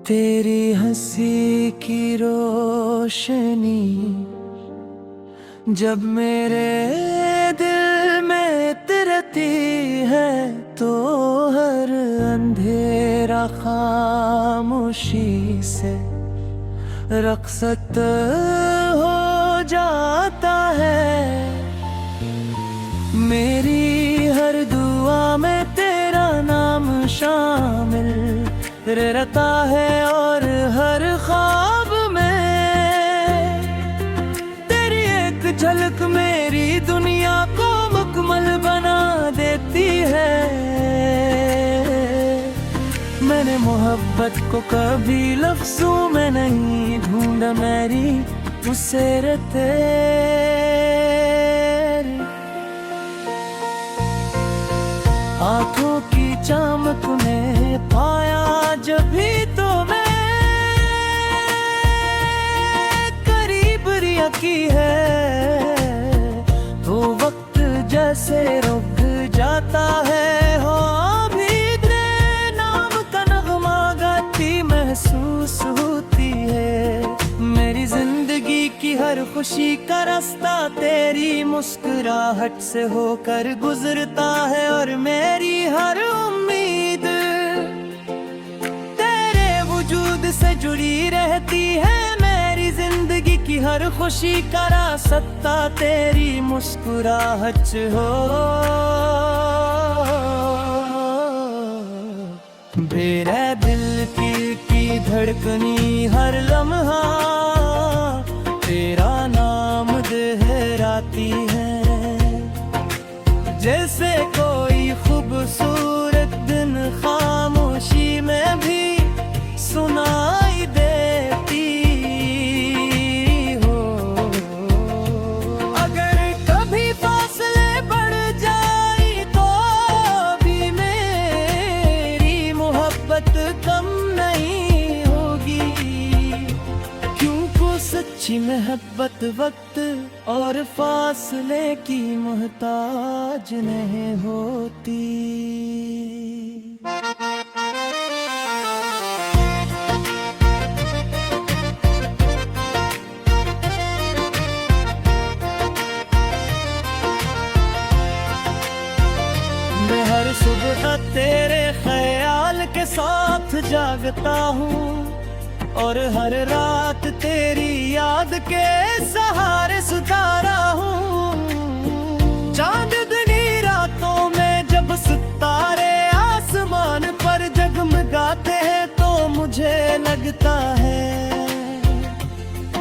तेरी हंसी की रोशनी जब मेरे दिल में तिरती है तो हर अंधेरा खामोशी से रक़्सत हो जाता है। मेरी हर दुआ में तेरा नाम शामिल रहता है और हर ख्वाब में तेरी एक झलक मेरी दुनिया को मुकम्मल बना देती है। मैंने मोहब्बत को कभी लफ्ज़ों में नहीं ढूंढा, मेरी तुझसे रहते आँखों की चमक ने पाया जब भी तो मैं करीब रिया की है तो वक्त जैसे रुक जाता है। हो अभी तेरे नाम का नगमा गाती महसूस होती है। मेरी जिंदगी की हर खुशी का रास्ता तेरी मुस्कुराहट से होकर गुजरता है और मेरी हर उम्मीद तेरे वजूद से जुड़ी रहती है। मेरी जिंदगी की हर खुशी का रास्ता तेरी मुस्कुराहट से हो। मेरे दिल की धड़कनी हर लम्हा तेरा नाम दोहराती है। जैसे कोई खूबसूरत दिन खामोशी में भी सुनाई देती हो। अगर कभी फासले बढ़ जाए तो भी मेरी मोहब्बत कम नहीं होगी, क्योंकि सच्ची मोहब्बत वक्त और फासले की मोहताज नहीं होती। मैं हर सुबह तेरे ख्याल के साथ जागता हूँ और हर रात तेरी याद के सहारे सुतारा हूँ। चांदनी रातों में जब सितारे आसमान पर जगमगाते हैं तो मुझे लगता है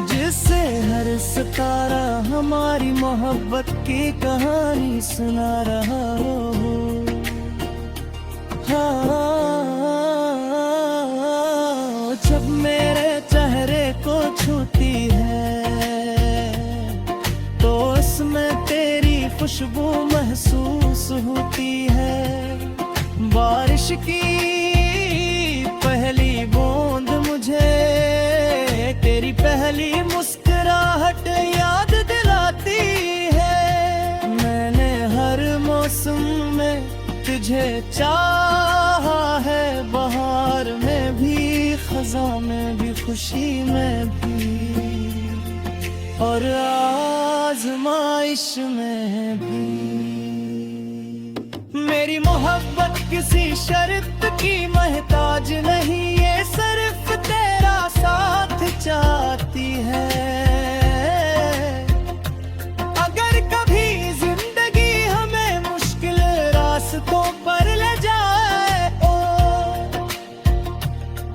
जिससे हर सितारा हमारी मोहब्बत की कहानी सुना रहा हो। जब मेरे चेहरे को छूती है तो उसमें तेरी खुशबू महसूस होती है। बारिश की पहली बूंद मुझे तेरी पहली मुस्कुराहट याद दिलाती है। मैंने हर मौसम में तुझे चाहा है, बहार में भी खज़ां में भी खुशी में भी और आज़माइश में भी। मेरी मोहब्बत किसी शर्त की मोहताज नहीं, ये सिर्फ तेरा साथ चाहती है। अगर कभी जिंदगी हमें मुश्किल रास्तों पर ले जाए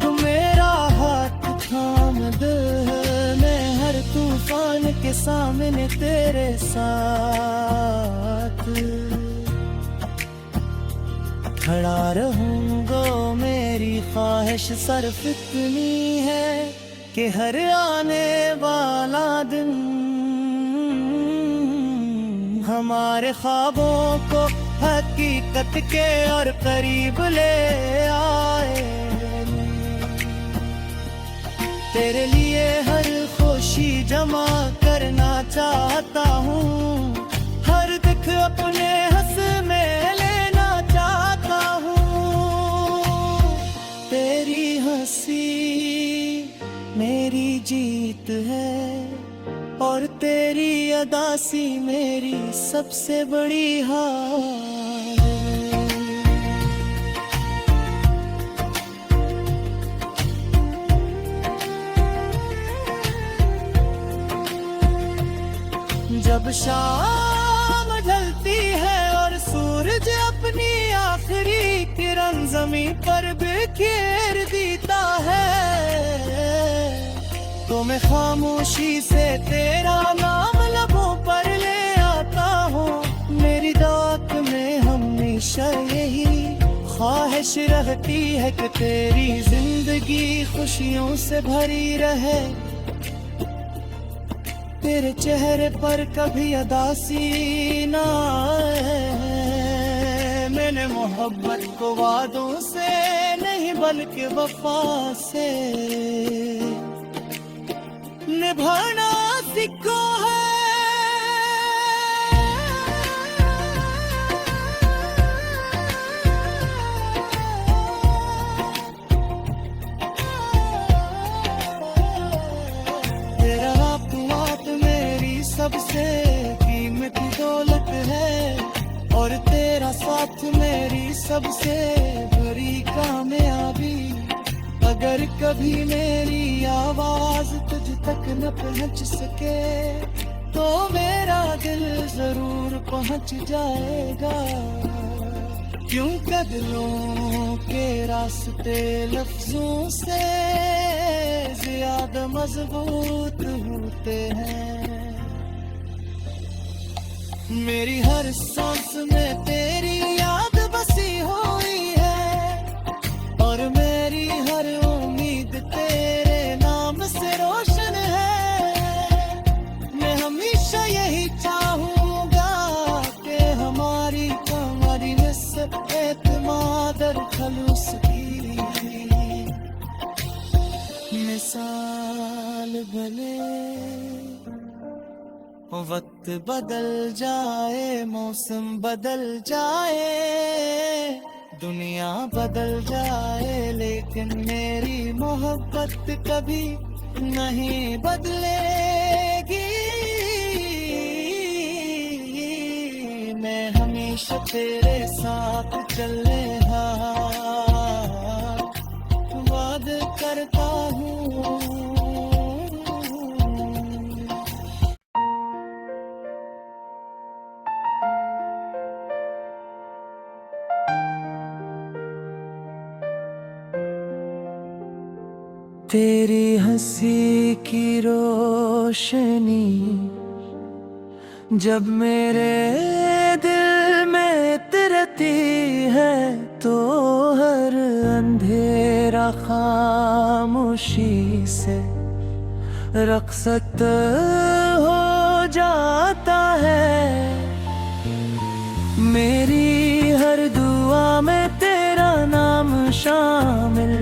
तो मेरा हाथ थाम दे। मैं हर तूफान के सामने तेरे साथ खड़ा रहूंगा। मेरी ख्वाहिश सिर्फ इतनी है कि हर आने वाला दिन हमारे ख्वाबों को हकीकत के और करीब ले आए। तेरे लिए हर खुशी जमा करना चाहता हूँ, हर दुख अपने हंस में लेना चाहता हूँ। तेरी हंसी जीत है, और तेरी अदासी मेरी सबसे बड़ी हार है। जब शाम ढलती है और सूरज अपनी आखिरी किरण जमीन पर बिखेर देता है, तो मैं खामोशी से तेरा नाम लबों पर ले आता हूँ। मेरी दात में हमेशा यही ख्वाहिश रहती है कि तेरी जिंदगी खुशियों से भरी रहे, तेरे चेहरे पर कभी उदासी ना आए। मैंने मोहब्बत को वादों से नहीं बल्कि वफा से निभाना सीखा है। तेरा आपवात मेरी सबसे कीमती दौलत है, और तेरा साथ मेरी सबसे बड़ी कामयाबी। अगर कभी मेरी आवाज तुझ तक न पहुंच सके, तो मेरा दिल जरूर पहुंच जाएगा, क्योंकि दिलों के रास्ते लफ्जों से ज्यादा मजबूत होते हैं। मेरी हर सांस में तेरी याद बसी हुई है, और मेरी हर उम्मीद तेरे नाम से रोशन है। मैं हमेशा यही चाहूंगा कि हमारी निस्बत एतमाद और खलूस की मिसाल भले। वक्त बदल जाए, मौसम बदल जाए, दुनिया बदल जाए, लेकिन मेरी मोहब्बत कभी नहीं बदलेगी। मैं हमेशा तेरे साथ चलने वादा करता हूँ। तेरी हंसी की रोशनी जब मेरे दिल में उतरती है, तो हर अंधेरा खामोशी से रक़्सत हो जाता है। मेरी हर दुआ में तेरा नाम शामिल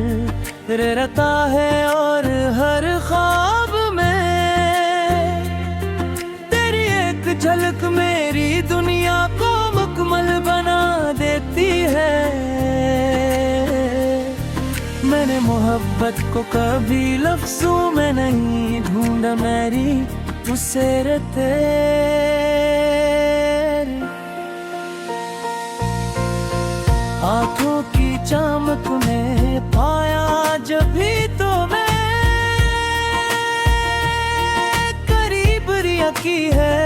रहता है, और हर ख्वाब में तेरी एक झलक मेरी दुनिया को मुकम्मल बना देती है। मैंने मोहब्बत को कभी लफ्ज़ों में नहीं ढूंढा, मेरी तुझसे तेरी आँखों की चमक में पाया जब भी तो मैं करीब रिया की है,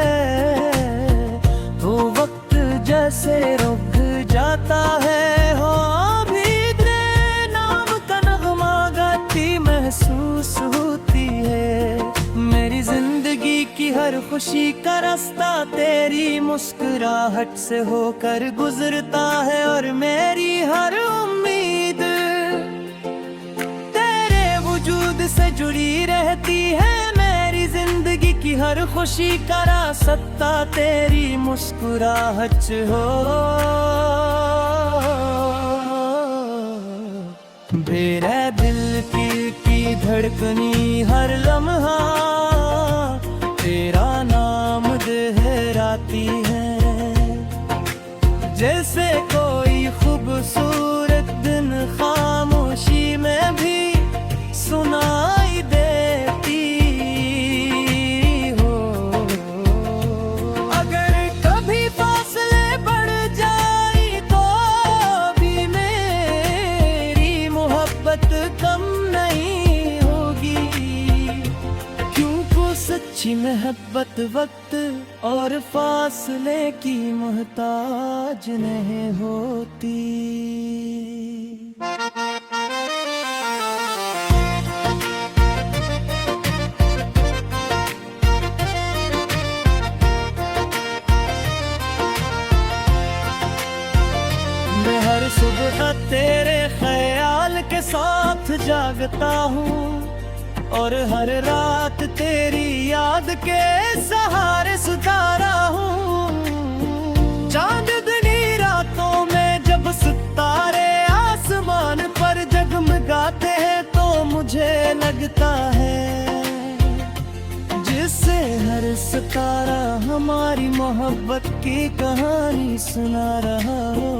तो वक्त जैसे रुक जाता है। हो अभी तेरे नाम का नगमा गाती महसूस होती है। मेरी जिंदगी की हर खुशी का रास्ता तेरी मुस्कुराहट से होकर गुजरता है, और मेरी हर उम्मीद तेरे वजूद से जुड़ी रहती है। मेरी जिंदगी की हर खुशी का रास्ता तेरी मुस्कुराहट से हो। मेरे दिल की धड़कनी हर लम्हा तेरा नाम दोहराती है, जैसे कोई खूबसूरत दिन खामोशी में भी सुनाई देती मोहब्बत वक्त और फासले की मोहताज नहीं होती। मैं हर सुबह तेरे ख्याल के साथ जागता हूँ और हर रात तेरी याद के सहारे सुतारा हूँ। चांदनी रातों में जब सितारे आसमान पर जगमगाते हैं तो मुझे लगता है जिससे हर सितारा हमारी मोहब्बत की कहानी सुना रहा हो।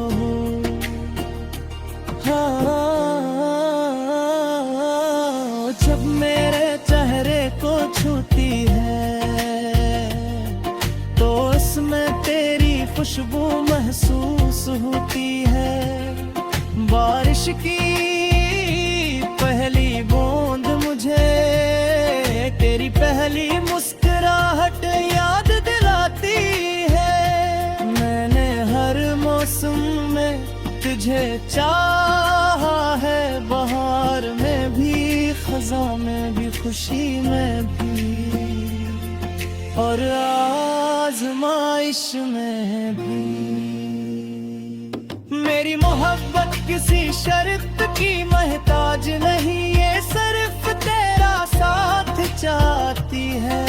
जब मेरे चेहरे को छूती है तो उसमें तेरी खुशबू महसूस होती है। बारिश की पहली बूंद मुझे तेरी पहली मुस्कुराहट याद दिलाती है। मैंने हर मौसम में तुझे चाहा है, बहार में भी, खज़ां में भी, खुशी में भी और आज़माइश में भी। मेरी मोहब्बत किसी शर्त की मोहताज नहीं, ये सिर्फ तेरा साथ चाहती है।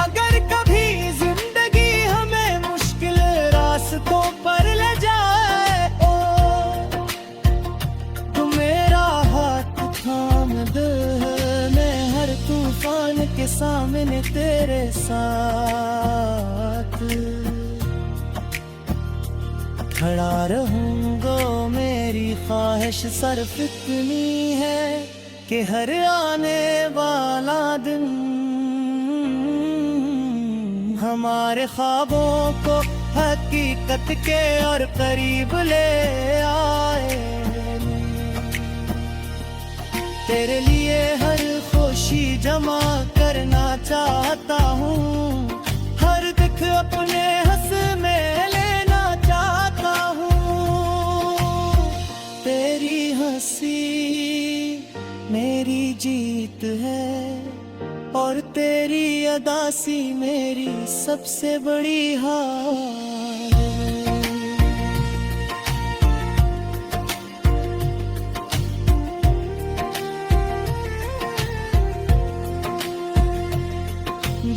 अगर कभी जिंदगी हमें मुश्किल रास्तों पर ले जाए तो मेरा हाथ थाम दे। मैं हर तूफान के सामने तेरे साथ खड़ा रहूंगा। मेरी ख्वाहिश सिर्फ इतनी है कि हर आने वाला दिन हमारे ख्वाबों को हकीकत के और करीब ले आए। तेरे लिए हर खुशी जमा करना चाहता हूँ, हर दुख अपने हंस में लेना चाहता हूँ। तेरी हंसी मेरी जीत है और तेरी अदासी मेरी सबसे बड़ी हार।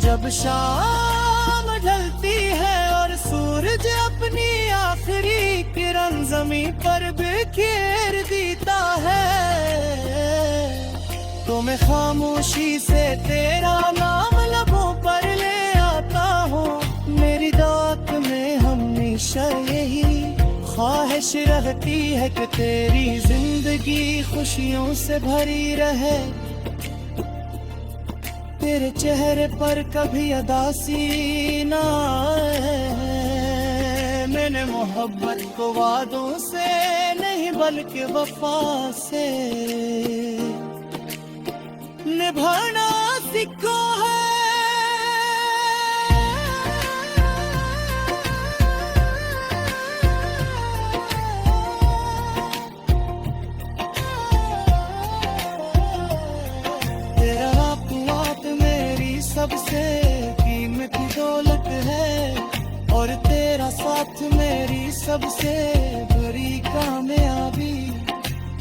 जब शाम ढलती है और सूरज अपनी आखिरी किरण ज़मीन पर बिखेर देता है तो मैं खामोशी से तेरा नाम लबों पर ले आता हूँ। मेरी दात में हमेशा यही ख्वाहिश रहती है कि तेरी जिंदगी खुशियों से भरी रहे। तेरे चेहरे पर कभी उदासी ना आए। मैंने मोहब्बत को वादों से नहीं बल्कि वफा से निभाना सीखा है। सबसे कीमती दौलत है और तेरा साथ मेरी सबसे बड़ी कामयाबी।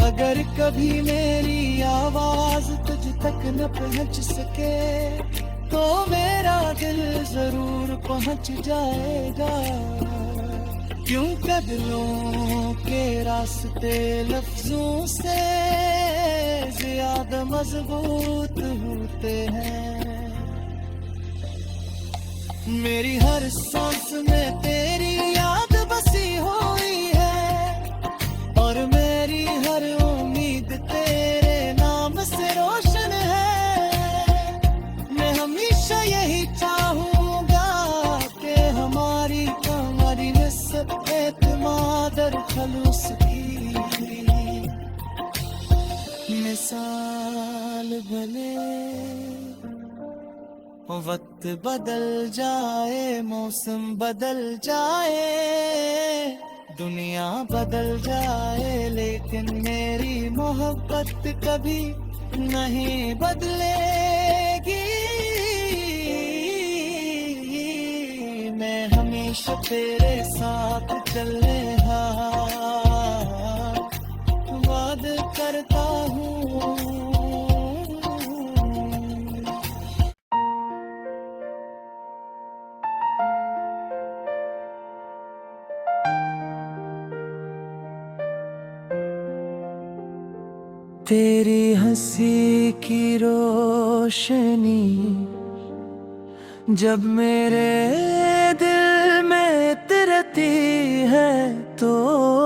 अगर कभी मेरी आवाज तुझ तक न पहुंच सके तो मेरा दिल जरूर पहुंच जाएगा। क्यों कदमों के रास्ते लफ्जों से ज्यादा मजबूत होते हैं। मेरी हर सांस में तेरी याद बसी हुई है और मेरी हर उम्मीद तेरे नाम से रोशन है। मैं हमेशा यही चाहूंगा कि हमारी निस्बत एतमाद और खलूस की मिसाल बने। वक्त बदल जाए, मौसम बदल जाए, दुनिया बदल जाए, लेकिन मेरी मोहब्बत कभी नहीं बदलेगी। मैं हमेशा तेरे साथ चलने वादा करता हूँ। तेरी हंसी की रोशनी जब मेरे दिल में उतरती है, तो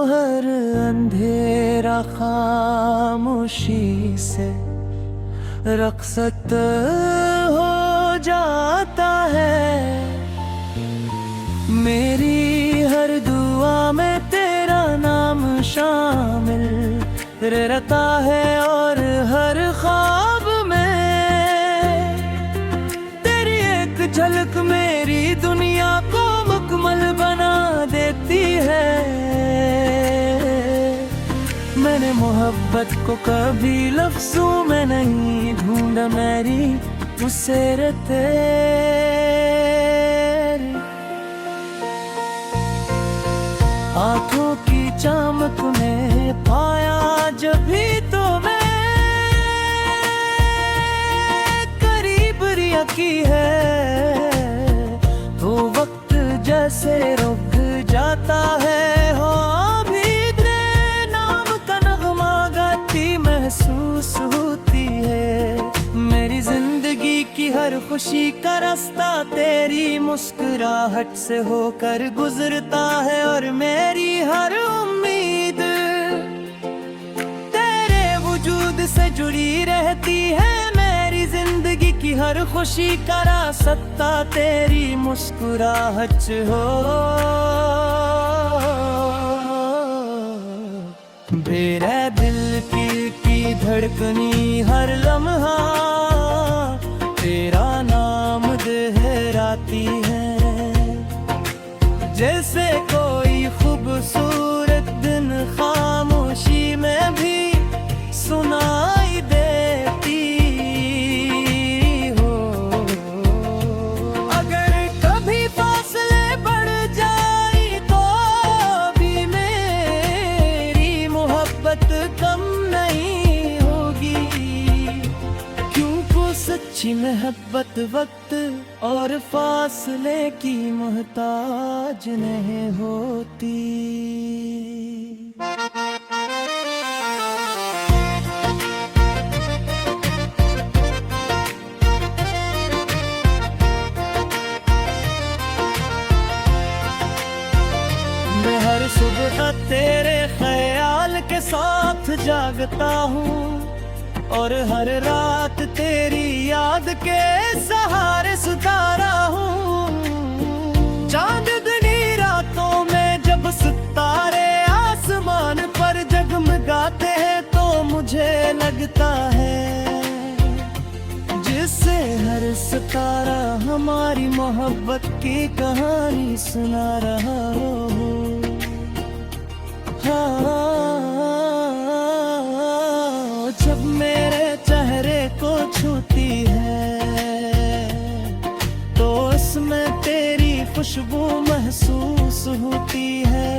हर अंधेरा खामोशी से रक़्सत हो जाता है। मेरी हर दुआ में तेरा नाम शामिल रहता है, और हर ख्वाब में तेरी एक झलक मेरी दुनिया को मुकम्मल बना देती है। मैंने मोहब्बत को कभी लफ्ज़ों में नहीं ढूंढा, मेरी तुझसे तेरी आँखों की चमक में पाया जब भी तो मैं करीब रिया की है, तो वक्त जैसे रुक जाता है। हो अभी तेरे नाम का नगमा गाती महसूस होती है। मेरी जिंदगी की हर खुशी का रास्ता तेरी मुस्कुराहट से होकर गुजरता है, और मेरी हर उम्मीद तेरे वजूद से जुड़ी रहती है। मेरी जिंदगी की हर खुशी का रास्ता तेरी मुस्कुराहट से हो। मेरे दिल की धड़कनी हर लम्हा तेरा नाम दोहराती है, जैसे कोई खूबसूरत दिन खामोशी में भी सुनाई देती हो। अगर कभी फासले बढ़ जाए तो भी मेरी मोहब्बत कम नहीं होगी, क्योंकि सच्ची मोहब्बत वक्त और फासले की मोहताज नहीं होती। मैं हर सुबह तेरे ख्याल के साथ जागता हूँ, और हर रात तेरी याद के सहारे सुतारा हूँ। चांदनी रातों में जब सितारे आसमान पर जगमगाते हैं, तो मुझे लगता है जिससे हर सितारा हमारी मोहब्बत की कहानी सुना रहा हो। जब मेरे चेहरे को छूती है, तो उसमें तेरी खुशबू महसूस होती है।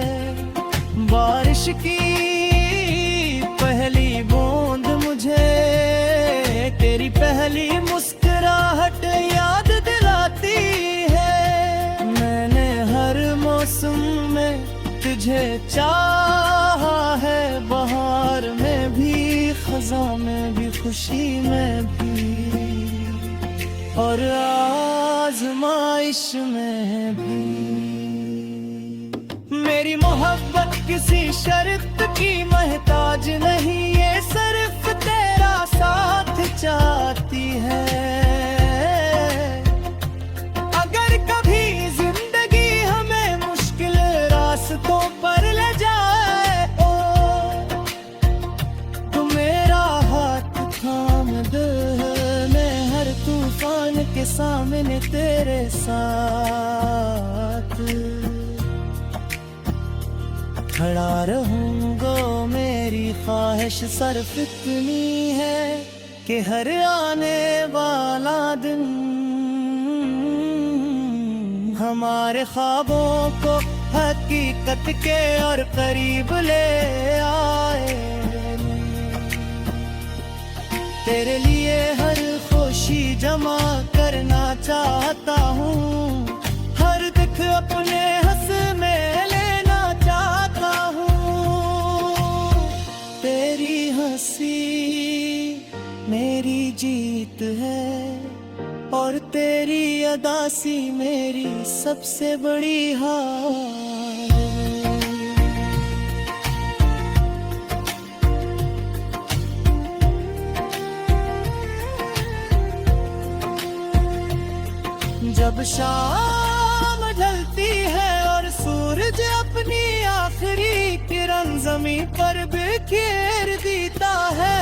बारिश की पहली बूंद मुझे तेरी पहली मुस्कुराहट याद दिलाती है। मैंने हर मौसम में तुझे चाहा है, बहार में भी, खज़ां में भी, खुशी में भी, और आज़माइश में भी। मेरी मोहब्बत किसी शर्त की मोहताज नहीं, ये सिर्फ तेरा साथ चाहती है। अगर कभी जिंदगी हमें मुश्किल रास्तों पर ले जाए, तो मेरा हाथ थाम दे। मैं हर तूफान के के सामने तेरे साथ खड़ा रहूंगा। मेरी ख्वाहिश सिर्फ इतनी है कि हर आने वाला दिन हमारे ख्वाबों को हकीकत के और करीब ले आए। तेरे लिए हर खुशी जमा करना चाहता हूँ, हर दुख अपने हंस में लेना चाहता हूँ। तेरी हंसी मेरी जीत है और तेरी अदासी मेरी सबसे बड़ी हार। जब शाम ढलती है और सूरज अपनी आखिरी किरण जमीन पर बिखेर देता है,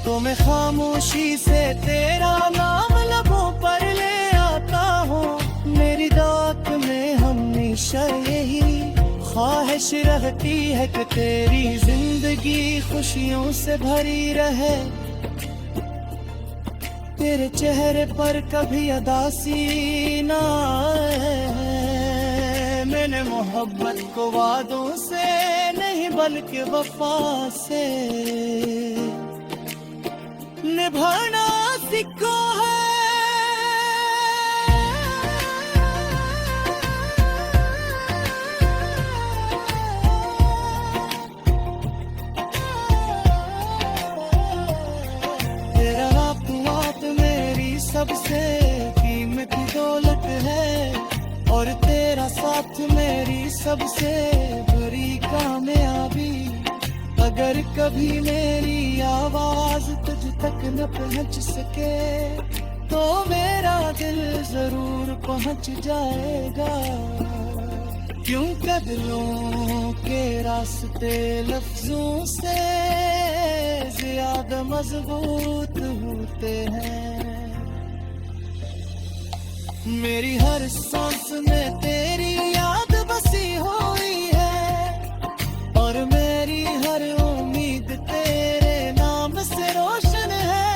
तो मैं खामोशी से तेरा नाम लबों पर ले आता हूँ। मेरी दात में हमेशा यही ख्वाहिश रहती है कि तेरी जिंदगी खुशियों से भरी रहे, तेरे चेहरे पर कभी उदासी ना आए। मैंने मोहब्बत को वादों से नहीं बल्कि वफा से निभाना सीखा है। तेरा रात मेरी सबसे कीमती दौलत है और तेरा साथ मेरी सबसे बड़ी कामयाबी। अगर कभी मेरी आवाज तुझ तक न पहुंच सके तो मेरा दिल जरूर पहुंच जाएगा, क्योंकि दिलों के रास्ते लफ्जों से ज्यादा मजबूत होते हैं। मेरी हर सांस में तेरी याद बसी हुई है और मेरी हर उम्मीद तेरे नाम से रोशन है।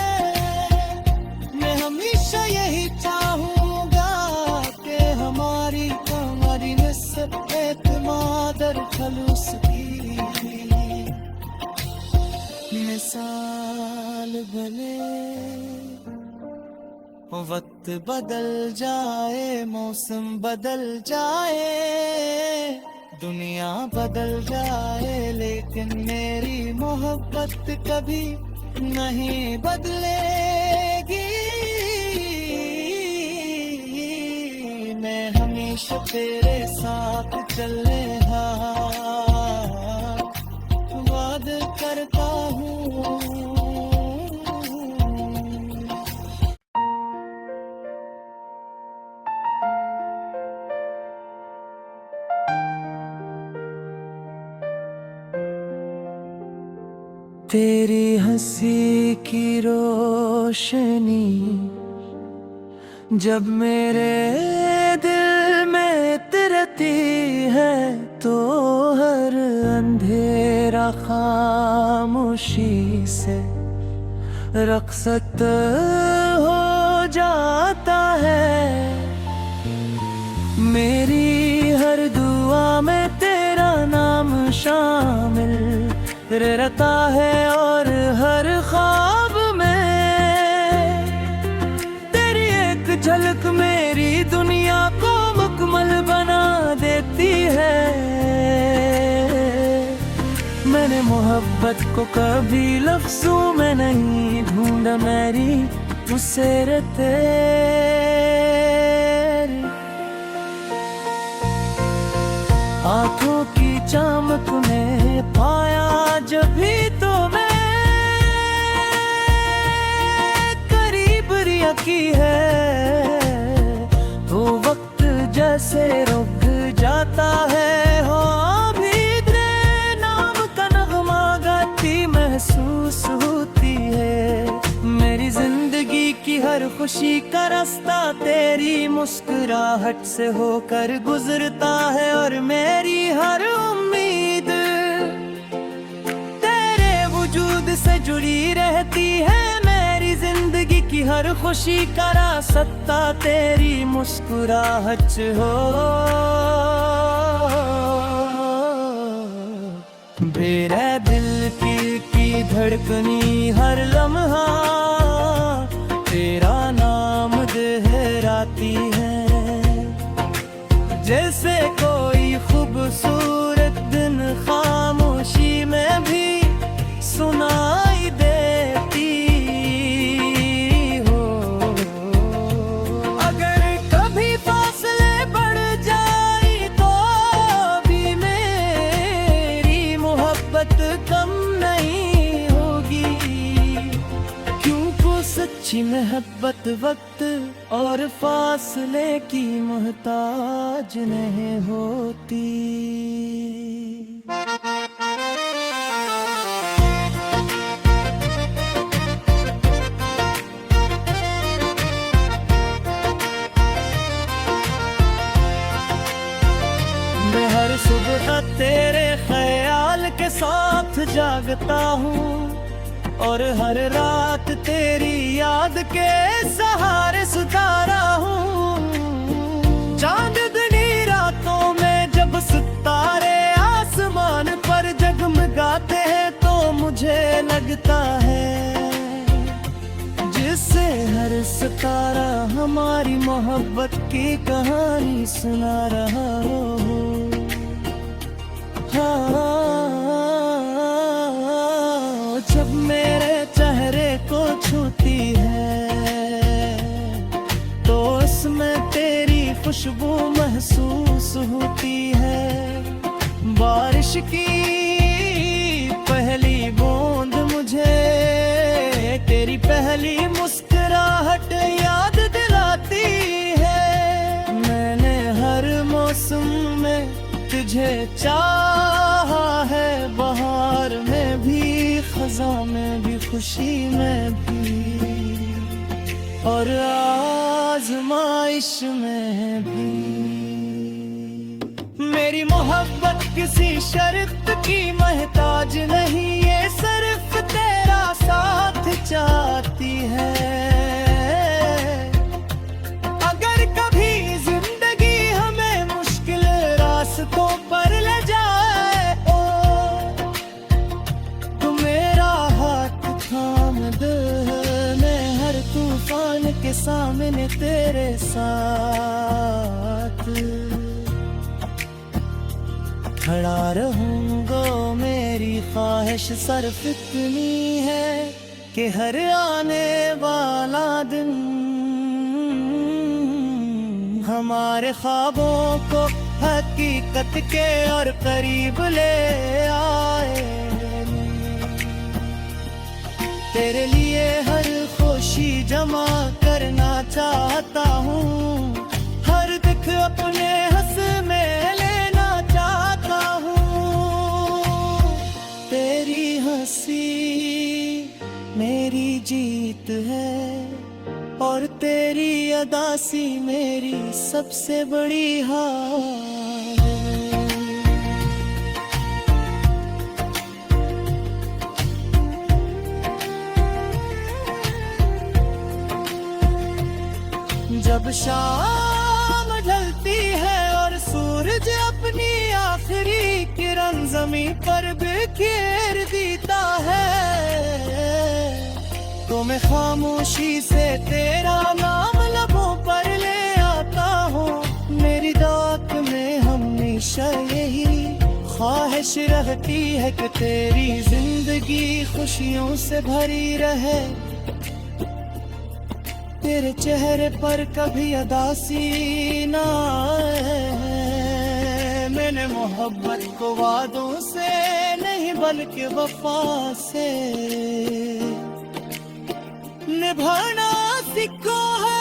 मैं हमेशा यही चाहूंगा कि हमारी निस्बत एतमाद और खलूस की मिसाल भले वक्त बदल जाए, मौसम बदल जाए, दुनिया बदल जाए, लेकिन मेरी मोहब्बत कभी नहीं बदलेगी। मैं हमेशा तेरे साथ चलने वादा करता हूँ। तेरी हंसी की रोशनी जब मेरे दिल में उतरती है तो हर अंधेरा खामोशी से रक़्सत हो जाता है। मेरी हर दुआ में तेरा नाम शामिल रहता है और हर ख्वाब में तेरी एक झलक मेरी दुनिया को मुकम्मल बना देती है। मैंने मोहब्बत को कभी लफ्ज़ों में नहीं ढूंढा, मेरी तुझसे तेरी आँखों की चमक में पाया जब भी तो मैं करीब रिया की है, तो वक्त जैसे रुक जाता है। हो अभी तेरे नाम का नगमा गाती महसूस होती है। मेरी जिंदगी जिंदगी की हर खुशी का रास्ता तेरी मुस्कुराहट से होकर गुजरता है, और मेरी हर उम्मीद तेरे वजूद से जुड़ी रहती है। मेरी जिंदगी की हर खुशी का रास्ता तेरी मुस्कुराहट से हो। मेरे दिल की धड़कनी हर लम्हा तेरा नाम दोहराती है। जैसे कोई खूबसूरत दिन खामोशी में भी सुनाई देती हो। अगर कभी फासले बढ़ जाए तो भी मेरी मोहब्बत कम नहीं होगी, क्योंकि सच्ची मोहब्बत वक्त और फासले की मोहताज नहीं होती। मैं हर सुबह तेरे ख्याल के साथ जागता हूँ, और हर रात तेरी याद के सहारे सुतारा हूँ। चांदनी रातों में जब सितारे आसमान पर जगमगाते हैं, तो मुझे लगता है जिससे हर सितारा हमारी मोहब्बत की कहानी सुना रहा हो। जब मेरे चेहरे को छूती है तो उसमें तेरी खुशबू महसूस होती है। बारिश की पहली बूंद मुझे तेरी पहली मुस्कुराहट याद दिलाती है। मैंने हर मौसम में तुझे चाहा है, बहार में भी, खज़ां में भी, खुशी में भी, और आज़माइश में भी। मेरी मोहब्बत किसी शर्त की मोहताज नहीं, ये सिर्फ तेरा साथ चाहती है। अगर कभी जिंदगी हमें मुश्किल रास्तों पर ले जाए तो मेरा हाथ थाम दे। मैं हर तूफान के सामने तेरे साथ खड़ा रहूंगा। मेरी ख्वाहिश सिर्फ इतनी है कि हर आने वाला दिन हमारे ख्वाबों को हकीकत के और करीब ले आए। तेरे लिए हर खुशी जमा करना चाहता हूँ, हर दुख अपने हंस में लेना चाहता हूँ। तेरी हंसी मेरी जीत है, और तेरी अदासी मेरी सबसे बड़ी हार। जब शाम ढलती है और सूरज अपनी आखिरी किरण ज़मीन पर बिखेर देता है, तो मैं खामोशी से तेरा नाम लबों पर ले आता हूँ। मेरी दात में हमेशा यही ख्वाहिश रहती है कि तेरी जिंदगी खुशियों से भरी रहे। तेरे चेहरे पर कभी उदासी ना आए। मैंने मोहब्बत को वादों से नहीं बल्कि वफा से निभाना सीखा है।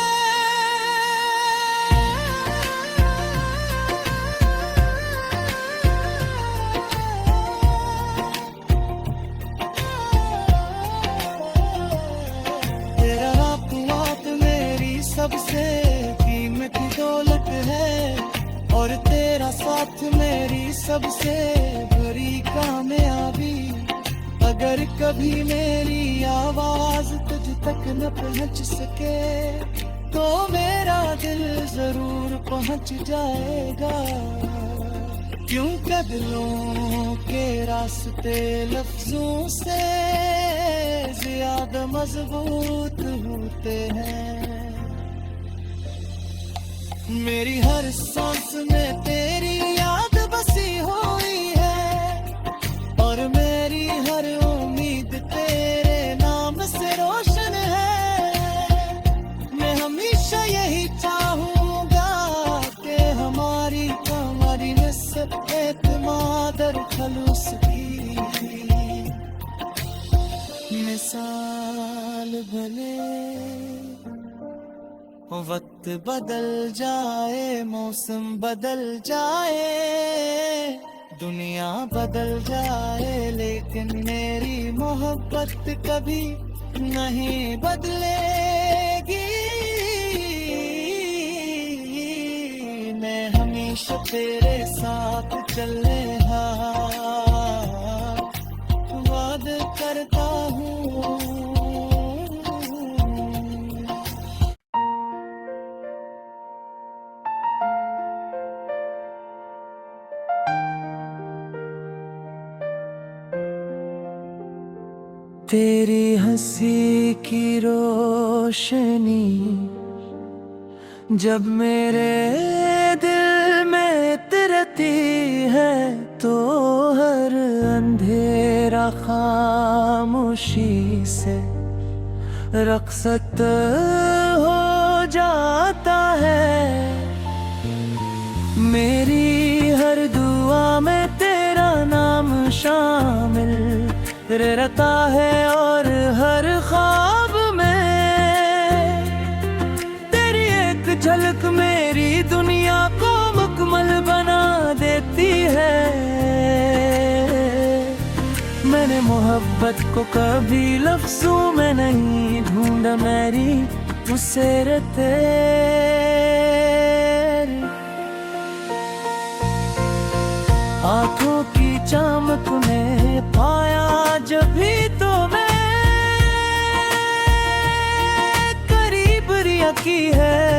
तेरा सबसे कीमती दौलत है, और तेरा साथ मेरी सबसे बड़ी कामयाबी। अगर कभी मेरी आवाज तुझ तक न पहुंच सके तो मेरा दिल जरूर पहुंच जाएगा, क्योंकि दिलों के रास्ते लफ्जों से ज्यादा मजबूत होते हैं। मेरी हर सांस में तेरी याद बसी हुई है, और मेरी हर उम्मीद तेरे नाम से रोशन है। मैं हमेशा यही चाहूंगा कि हमारी निस्बत एतमाद और खलूस की मिसाल भले वक्त बदल जाए, मौसम बदल जाए, दुनिया बदल जाए, लेकिन मेरी मोहब्बत कभी नहीं बदलेगी। मैं हमेशा तेरे साथ चलने वादा करता हूँ। तेरी हंसी की रोशनी जब मेरे दिल में उतरती है, तो हर अंधेरा खामोशी से रक़्सत हो जाता है। मेरी हर दुआ में तेरा नाम शामिल रहता है, और हर ख्वाब में तेरी एक झलक मेरी दुनिया को मुकम्मल बना देती है। मैंने मोहब्बत को कभी लफ्ज़ों में नहीं ढूंढा, मेरी उससे तेरी आँखों की चमक में पाया जब भी तो मैं करीब रिया की है।